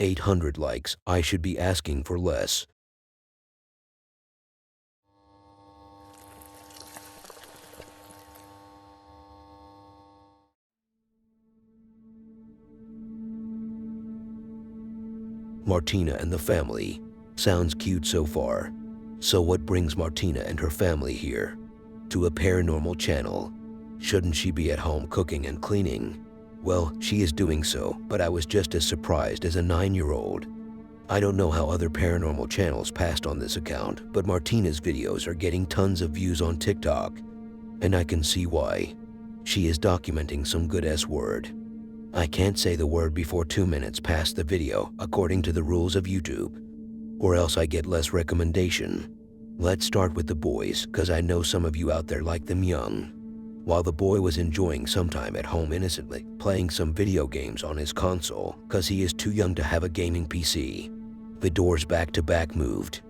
800 likes. I should be asking for less. Martina and the family. Sounds cute so far. So what brings Martina and her family here? To a paranormal channel. Shouldn't she be at home cooking and cleaning? Well, she is doing so, but I was just as surprised as a 9-year-old. I don't know how other paranormal channels passed on this account, but Martina's videos are getting tons of views on TikTok. And I can see why. She is documenting some good S-word. I can't say the word before 2 minutes past the video, according to the rules of YouTube, or else I get less recommendation. Let's start with the boys, cause I know some of you out there like them young. While the boy was enjoying some time at home innocently, playing some video games on his console, cause he is too young to have a gaming PC, the doors back to back moved.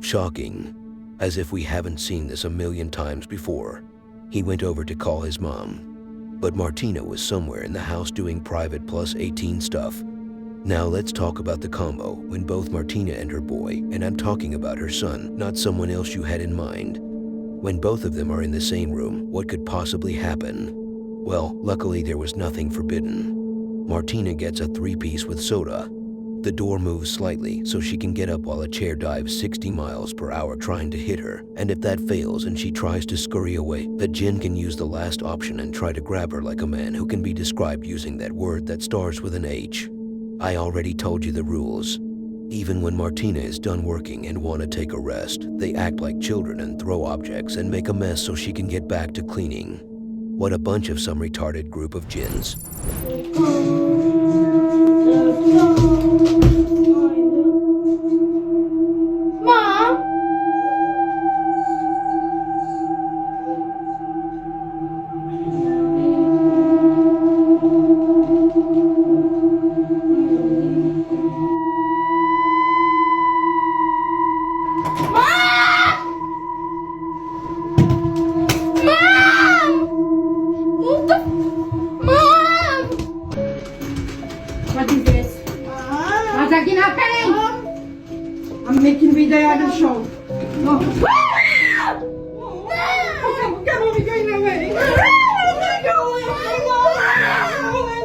Shocking. As if we haven't seen this a million times before. He went over to call his mom. But Martina was somewhere in the house doing private plus 18 stuff. Now let's talk about the combo when both Martina and her boy, and I'm talking about her son, not someone else you had in mind. When both of them are in the same room, what could possibly happen? Well, luckily there was nothing forbidden. Martina gets a 3-piece with soda. The door moves slightly so she can get up while a chair dives 60 miles per hour trying to hit her, and if that fails and she tries to scurry away, the djinn can use the last option and try to grab her like a man who can be described using that word that starts with an H. I already told you the rules. Even when Martina is done working and want to take a rest, they act like children and throw objects and make a mess so she can get back to cleaning. What a bunch of some retarded group of djinns. Mom? What is this? What's again happening? I'm making video on the show. No. Come on, we're going away. Let me go. Let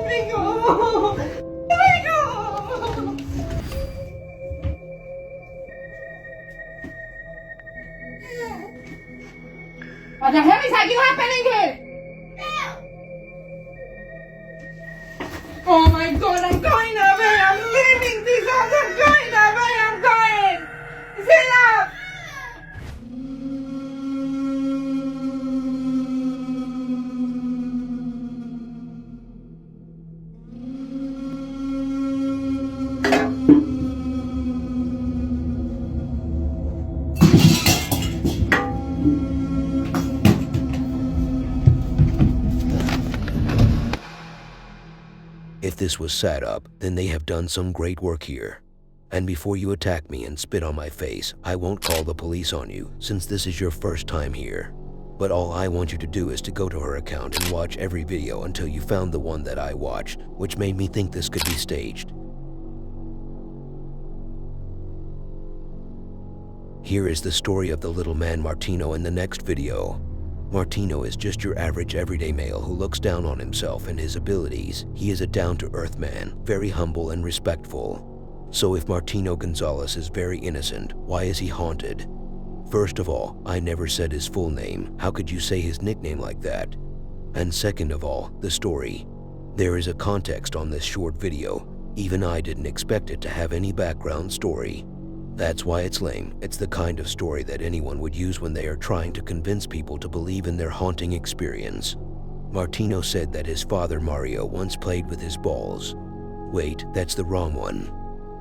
me go. Let me go. What the hell is happening here? Oh my God, I'm going away. I'm leaving this house. I'm going away. I'm going. It's enough. If this was set up, then they have done some great work here. And before you attack me and spit on my face, I won't call the police on you since this is your first time here. But all I want you to do is to go to her account and watch every video until you found the one that I watched, which made me think this could be staged. Here is the story of the little man Martino in the next video. Martino is just your average everyday male who looks down on himself and his abilities. He is a down-to-earth man, very humble and respectful. So if Martino Gonzalez is very innocent, why is he haunted? First of all, I never said his full name. How could you say his nickname like that? And second of all, the story. There is a context on this short video. Even I didn't expect it to have any background story. That's why it's lame. It's the kind of story that anyone would use when they are trying to convince people to believe in their haunting experience. Martino said that his father Mario once played with his balls. Wait, that's the wrong one.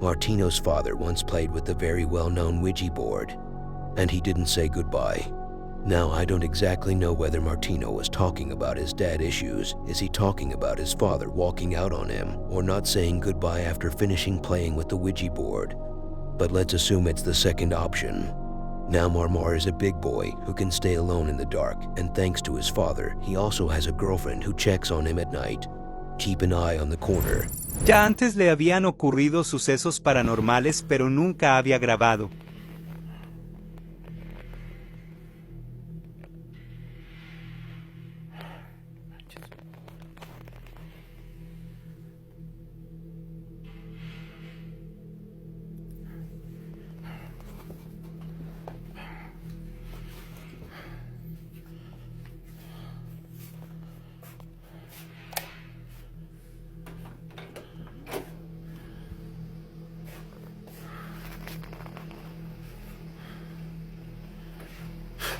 Martino's father once played with the very well-known Ouija board, and he didn't say goodbye. Now, I don't exactly know whether Martino was talking about his dad issues. Is he talking about his father walking out on him, or not saying goodbye after finishing playing with the Ouija board? But let's assume it's the second option. Now Marmar is a big boy who can stay alone in the dark, and thanks to his father, he also has a girlfriend who checks on him at night. Keep an eye on the corner. Ya antes le habían ocurrido sucesos paranormales, pero nunca había grabado.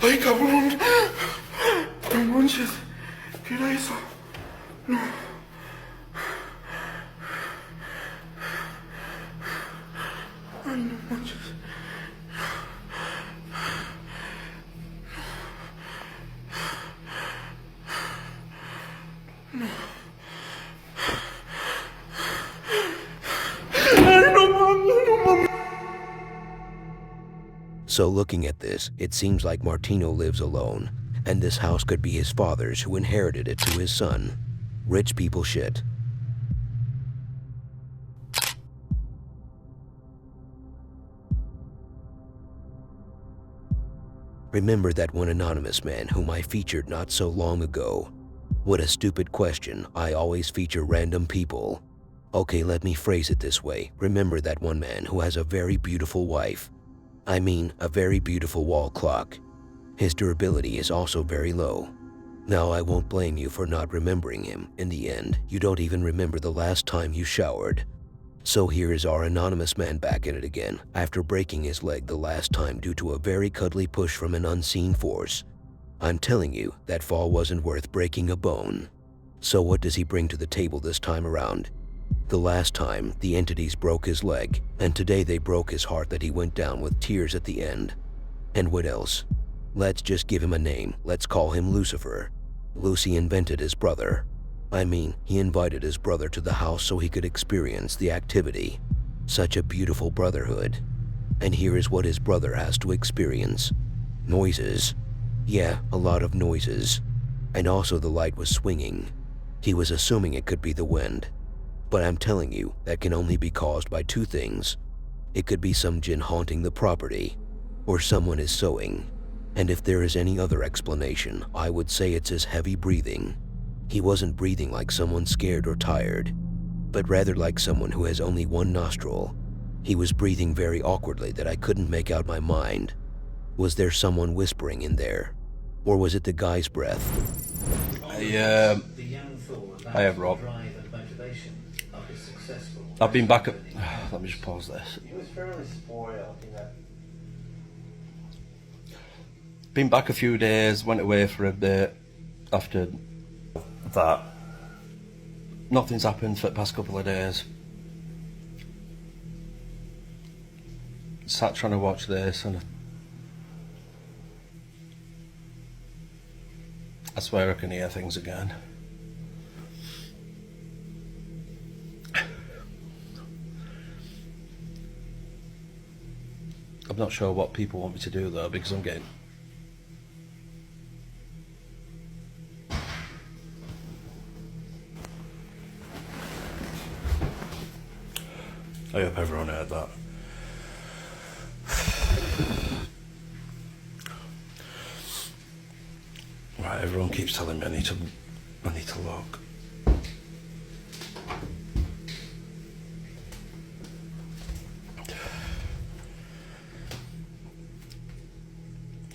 ¡Ay, cabrón! No manches. ¿Qué era eso? No. Ay, no manches. So looking at this, it seems like Martino lives alone, and this house could be his father's who inherited it to his son. Rich people shit. Remember that one anonymous man whom I featured not so long ago? What a stupid question. I always feature random people. Okay, let me phrase it this way. Remember that one man who has a very beautiful wife. I mean, a very beautiful wall clock. His durability is also very low. Now, I won't blame you for not remembering him. In the end, you don't even remember the last time you showered. So here is our anonymous man back in it again, after breaking his leg the last time due to a very cuddly push from an unseen force. I'm telling you, that fall wasn't worth breaking a bone. So what does he bring to the table this time around? The last time, the entities broke his leg, and today they broke his heart that he went down with tears at the end. And what else? Let's just give him a name. Let's call him Lucifer. Lucy invented his brother. I mean, he invited his brother to the house so he could experience the activity. Such a beautiful brotherhood. And here is what his brother has to experience. Noises. Yeah, a lot of noises. And also the light was swinging. He was assuming it could be the wind. But I'm telling you, that can only be caused by two things. It could be some jinn haunting the property, or someone is sewing. And if there is any other explanation, I would say it's his heavy breathing. He wasn't breathing like someone scared or tired, but rather like someone who has only one nostril. He was breathing very awkwardly that I couldn't make out my mind. Was there someone whispering in there? Or was it the guy's breath? I have Rob. I've been back at... Let me just pause this. He was fairly spoiled, you know. Been back a few days, went away for a bit after that. Nothing's happened for the past couple of days. Sat trying to watch this and I swear I can hear things again. I'm not sure what people want me to do though, because I'm getting... I hope everyone heard that. Right, everyone keeps telling me I need to look.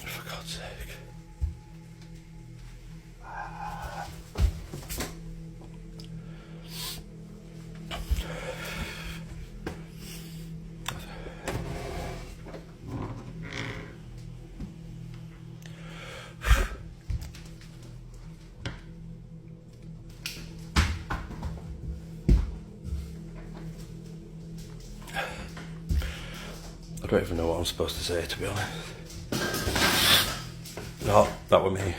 For God's sake. I don't even know what I'm supposed to say, to be honest. No, that was me.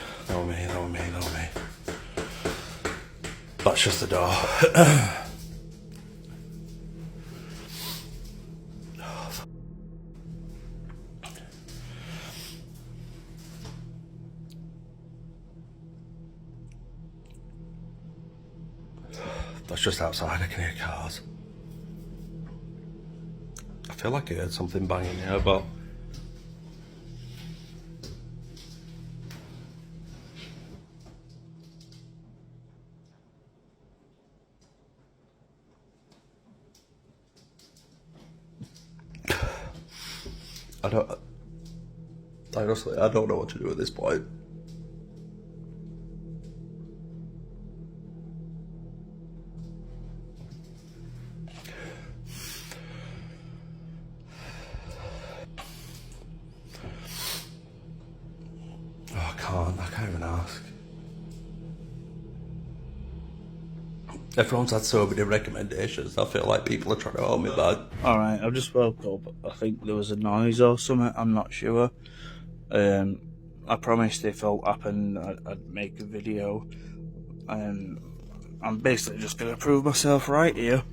That's just the door. It's just outside, I can hear cars. I feel like I heard something banging here, but... Honestly, I don't know what to do at this point. Oh, I can't even ask. Everyone's had so many recommendations, I feel like people are trying to hold me back. Alright, I've just woke up. I think there was a noise or something, I'm not sure. I promised if it happened, I'd make a video. And I'm basically just going to prove myself right here.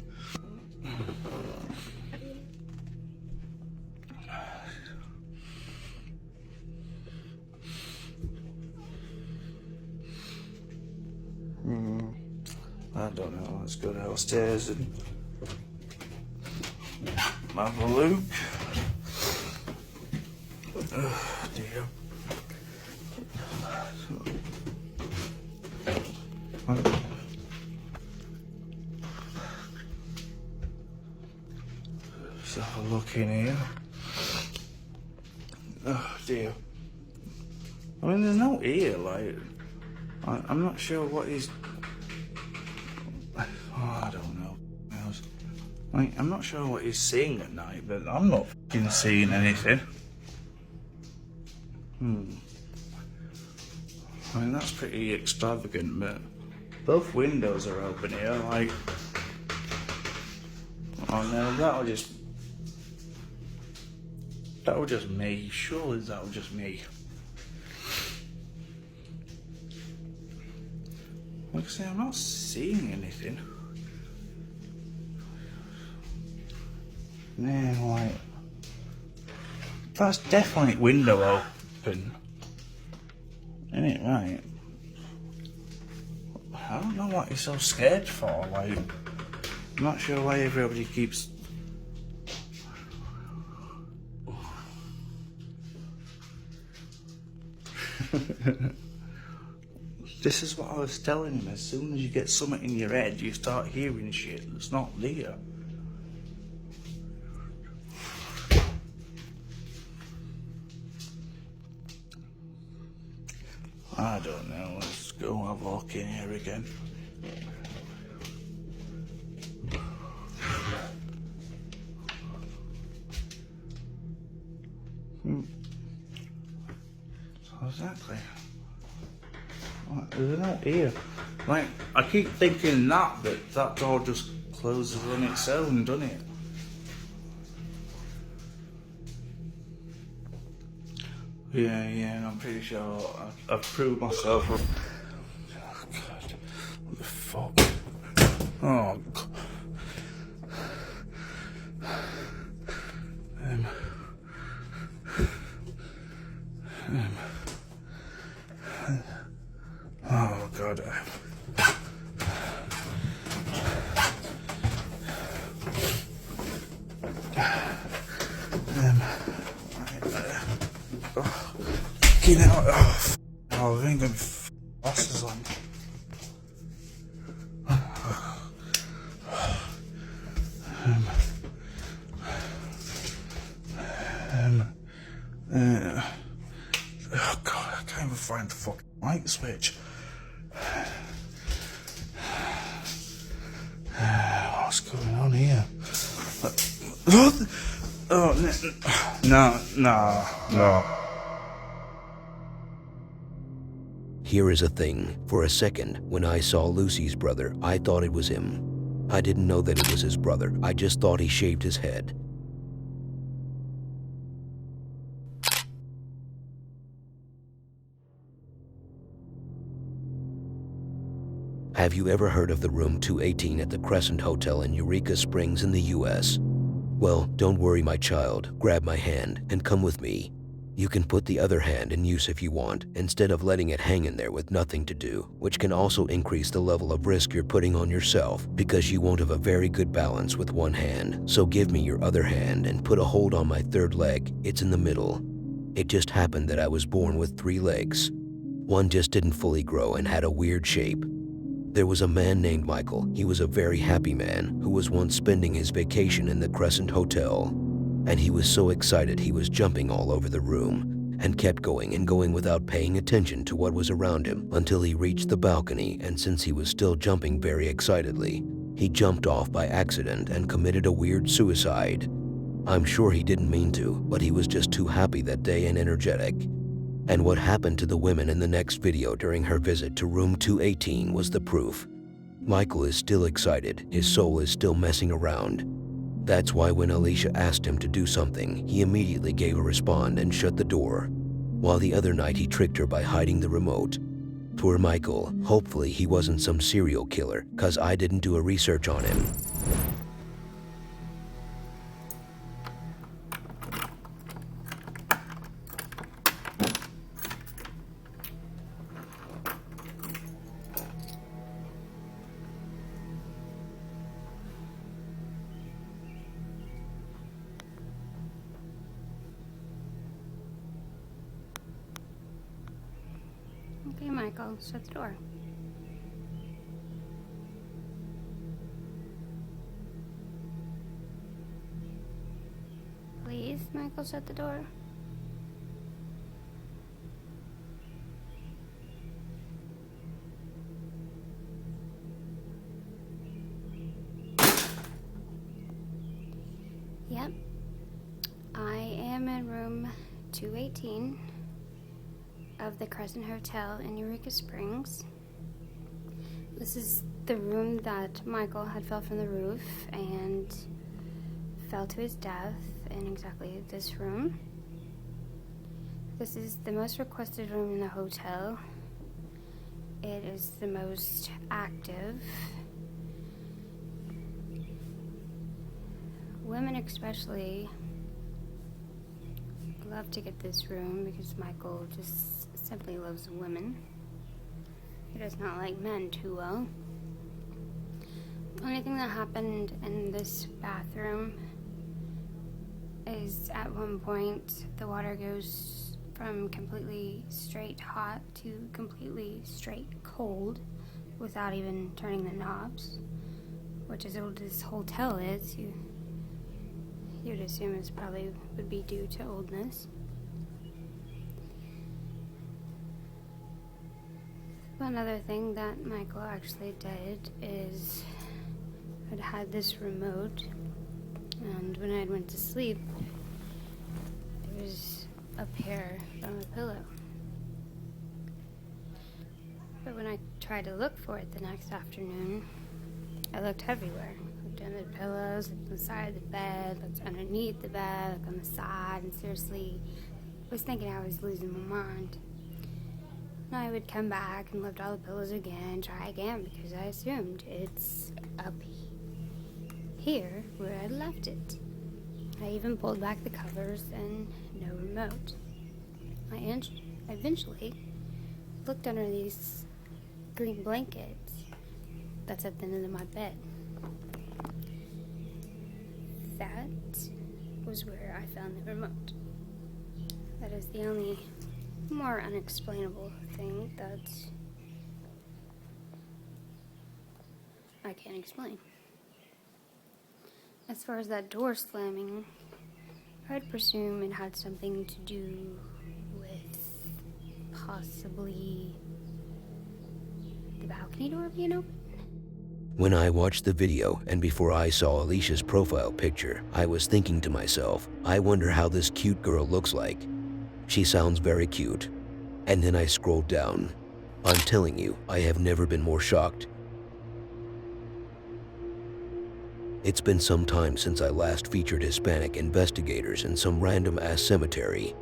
I don't know, let's go downstairs and have a look. Oh dear. Let's have a look in here. Oh dear. I mean, there's no ear, like, I'm not sure what he's... Oh, I don't know. Like, I'm not sure what he's seeing at night, but I'm not fucking seeing anything. I mean, that's pretty extravagant, but both windows are open here, like... Oh no, that'll just me. Surely that'll just me. Like I say, I'm not seeing anything. Then, like, that's definitely window open. Isn't it right? I don't know what you're so scared for, like, I'm not sure why everybody keeps... This is what I was telling him, as soon as you get something in your head, you start hearing shit that's not there. I don't know, let's go have a look in here again. So exactly. There's no ear. Like, I keep thinking that door just closes on its own, doesn't it? Yeah, I'm pretty sure I've proved myself. Oh, God. What the fuck? Oh, God. Oh, God. Get out. Oh, I ain't gonna be bosses on. Oh, God, I can't even find the fucking light switch. What's going on here? Oh, no. Here is a thing. For a second, when I saw Lucy's brother, I thought it was him. I didn't know that it was his brother. I just thought he shaved his head. Have you ever heard of the room 218 at the Crescent Hotel in Eureka Springs in the US? Well, don't worry, my child. Grab my hand and come with me. You can put the other hand in use if you want, instead of letting it hang in there with nothing to do, which can also increase the level of risk you're putting on yourself because you won't have a very good balance with one hand. So give me your other hand and put a hold on my third leg. It's in the middle. It just happened that I was born with 3 legs. One just didn't fully grow and had a weird shape. There was a man named Michael. He was a very happy man who was once spending his vacation in the Crescent Hotel. And he was so excited he was jumping all over the room and kept going and going without paying attention to what was around him until he reached the balcony, and since he was still jumping very excitedly, he jumped off by accident and committed a weird suicide. I'm sure he didn't mean to, but he was just too happy that day and energetic. And what happened to the women in the next video during her visit to room 218 was the proof. Michael is still excited, his soul is still messing around. That's why when Alicia asked him to do something, he immediately gave a response and shut the door. While the other night he tricked her by hiding the remote. Poor Michael, hopefully he wasn't some serial killer, cause I didn't do a research on him. Okay, Michael, shut the door. Please, Michael, shut the door. Yep. I am in room 218 of the Crescent Hotel in Eureka Springs. This is the room that Michael had fell from the roof and fell to his death in exactly this room. This is the most requested room in the hotel. It is the most active. Women especially love to get this room because Michael just simply loves women. He does not like men too well. The only thing that happened in this bathroom is at one point the water goes from completely straight hot to completely straight cold without even turning the knobs, which as old as this hotel is, you'd assume it's probably would be due to oldness. Another thing that Michael actually did is I'd had this remote, and when I went to sleep, it was up here on the pillow. But when I tried to look for it the next afternoon, I looked everywhere. Looked under the pillows, looked on the side of the bed, looked underneath the bed, looked on the side, and seriously was thinking I was losing my mind. And I would come back and lift all the pillows again, try again, because I assumed it's up here where I left it. I even pulled back the covers and no remote. I eventually looked under these green blankets that's at the end of my bed. That was where I found the remote. That is the only more unexplainable thing that I can't explain. As far as that door slamming, I'd presume it had something to do with possibly the balcony door being open. When I watched the video and before I saw Alicia's profile picture, I was thinking to myself, I wonder how this cute girl looks like. She sounds very cute. And then I scrolled down. I'm telling you, I have never been more shocked. It's been some time since I last featured Hispanic investigators in some random-ass cemetery.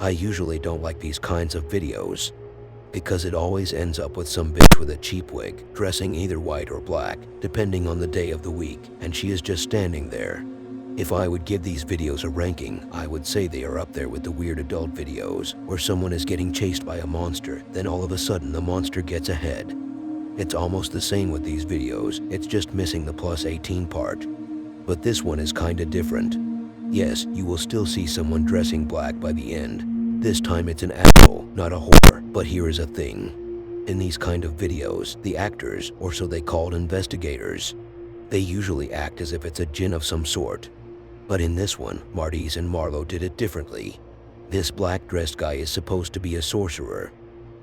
I usually don't like these kinds of videos, because it always ends up with some bitch with a cheap wig, dressing either white or black, depending on the day of the week, and she is just standing there. If I would give these videos a ranking, I would say they are up there with the weird adult videos where someone is getting chased by a monster, then all of a sudden the monster gets ahead. It's almost the same with these videos, it's just missing the +18 part. But this one is kinda different. Yes, you will still see someone dressing black by the end. This time it's an actor, not a horror. But here is a thing. In these kind of videos, the actors, or so they called investigators, they usually act as if it's a jinn of some sort. But in this one, Marty's and Marlo did it differently. This black-dressed guy is supposed to be a sorcerer,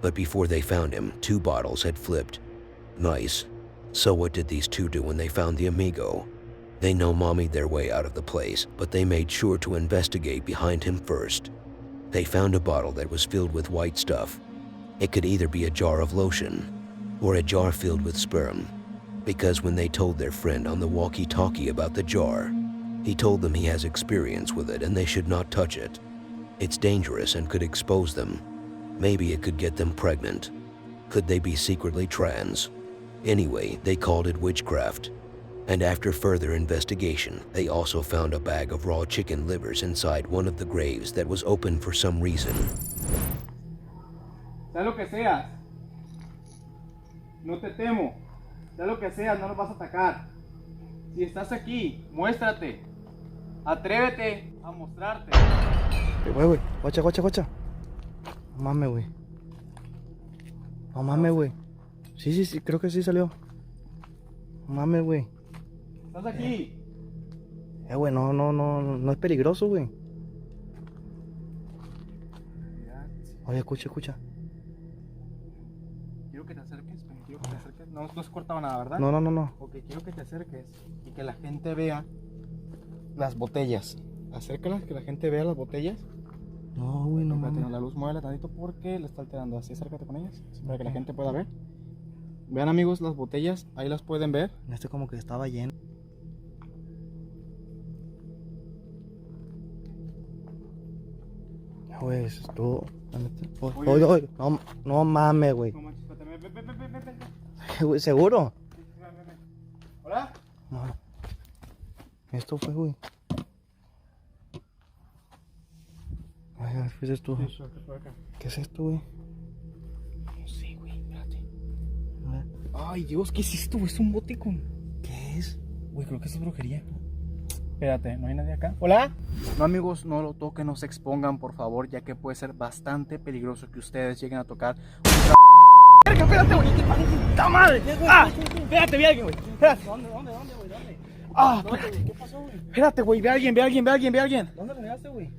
but before they found him, 2 bottles had flipped. Nice. So what did these two do when they found the amigo? They no mommied their way out of the place, but they made sure to investigate behind him first. They found a bottle that was filled with white stuff. It could either be a jar of lotion, or a jar filled with sperm, because when they told their friend on the walkie-talkie about the jar, he told them he has experience with it and they should not touch it. It's dangerous and could expose them. Maybe it could get them pregnant. Could they be secretly trans? Anyway, they called it witchcraft. And after further investigation, they also found a bag of raw chicken livers inside one of the graves that was open for some reason. Sea lo que seas, no te temo. Sea lo que seas, no nos vas a atacar. Si estás aquí, muéstrate. Atrévete a mostrarte. Güey, guacha. No mames, güey. No mames, güey. Sí, creo que sí salió. No mames, güey. ¿Estás aquí? Güey, no es peligroso, güey. Oye, escucha. Quiero que te acerques, No se cortaba nada, ¿verdad? No. Ok, quiero que te acerques y que la gente vea las botellas. Acércalas, que la gente vea las botellas. No, güey, no mames. La luz, muévela tantito porque le está alterando. Así, acércate con ellas, para que la gente pueda ver. Vean, amigos, las botellas, ahí las pueden ver. Este como que estaba lleno. Güey, eso es todo. Oye, no mames, güey. No manches, espérate, ven. Güey, ¿seguro? Ven. ¿Hola? No. Esto fue, güey. Ay, ¿qué es esto? ¿Qué es esto, güey? No sé, güey, espérate. Ay, Dios, ¿qué es esto? Es un bote con... ¿Qué es? Güey, creo que eso es brujería. Espérate, ¿no hay nadie acá? ¿Hola? No, amigos, no lo toquen, no se expongan, por favor, ya que puede ser bastante peligroso que ustedes lleguen a tocar. Espérate, güey, ¡puta madre! Espérate, vi a alguien, güey. ¿Dónde, güey? Espérate. ¿Qué pasó, güey? Espérate, güey, ve a alguien. ¿Dónde lo miraste, güey?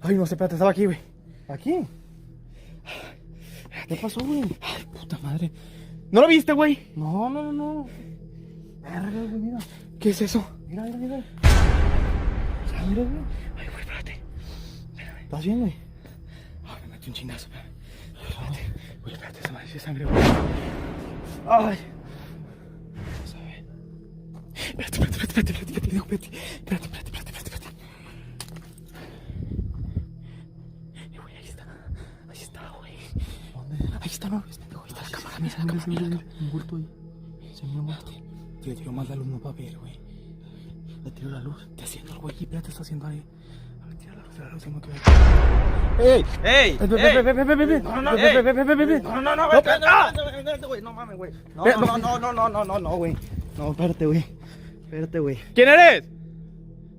Ay, no sé, espérate, estaba aquí, güey. ¿Aquí? ¿Qué pasó, güey? Ay, puta madre. ¿No lo viste, güey? No. Verga, güey, mira. ¿Qué es eso? Mira. Mira, güey. Ay, güey, espérate. ¿Estás bien, güey? Ay, me metí un chingazo, espérate. Güey, espérate, esa madre sí es sangre, güey. Ay. Vamos a ver. Espérate. Güey, ahí está, güey. ¿Dónde? Ahí está, no. Ahí está la cámara, mira. Un bulto ahí. Se me muerto. Le tiro más la luz, no va a ver, güey. Le tiro la luz. Está haciendo algo aquí, espérate, está haciendo ahí. A ver, tira la luz, tengo que ver. ¡Ey! Ve. No, espérate, güey. No mames, güey. No, güey. No, espérate, güey. ¿Quién eres?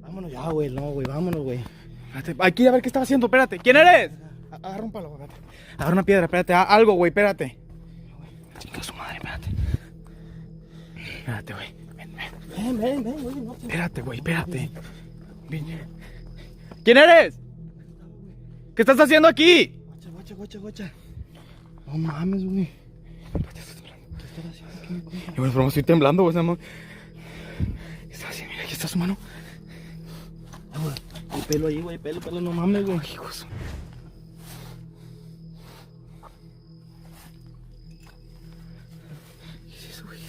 Vámonos ya, güey. No, güey, vámonos, güey. Espérate, hay que ir a ver qué estaba haciendo, espérate. ¿Quién eres? Agarra un palo, güey, espérate. Agarra una piedra, espérate, algo, güey, espérate. Chinga su madre, espérate. Espérate, güey. Ven, güey. No, Espérate, güey, espérate. ¿Quién eres? ¿Qué estás haciendo aquí? Guacha. No mames, güey. ¿Qué estás haciendo aquí? Bueno, pero estoy temblando, güey. ¿Qué estás haciendo? Mira, aquí está su mano. El pelo ahí, güey. Pelo, no mames, güey. Hijos. ¿Qué es eso, güey?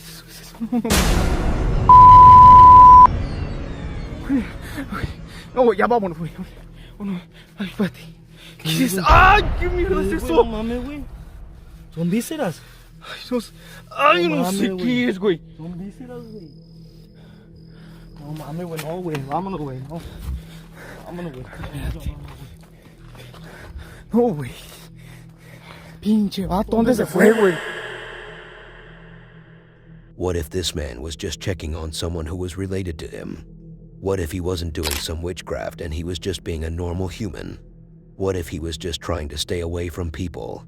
No, güey, ya vámonos, güey. Ay, espérate. ¿Qué es eso? ¡Ay, qué mierda es eso! No mames, güey. Son vísceras. Ay, no sé güey. qué es, güey. Son vísceras, güey. No mames, güey, no, güey. Vámonos, güey, no. Vámonos, güey. No, güey. Pinche vato, ¿dónde se fue, güey? What if this man was just checking on someone who was related to him? What if he wasn't doing some witchcraft and he was just being a normal human? What if he was just trying to stay away from people?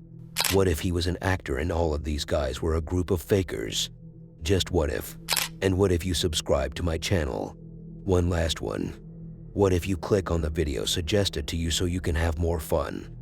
What if he was an actor and all of these guys were a group of fakers? Just what if? And what if you subscribe to my channel? One last one. What if you click on the video suggested to you so you can have more fun?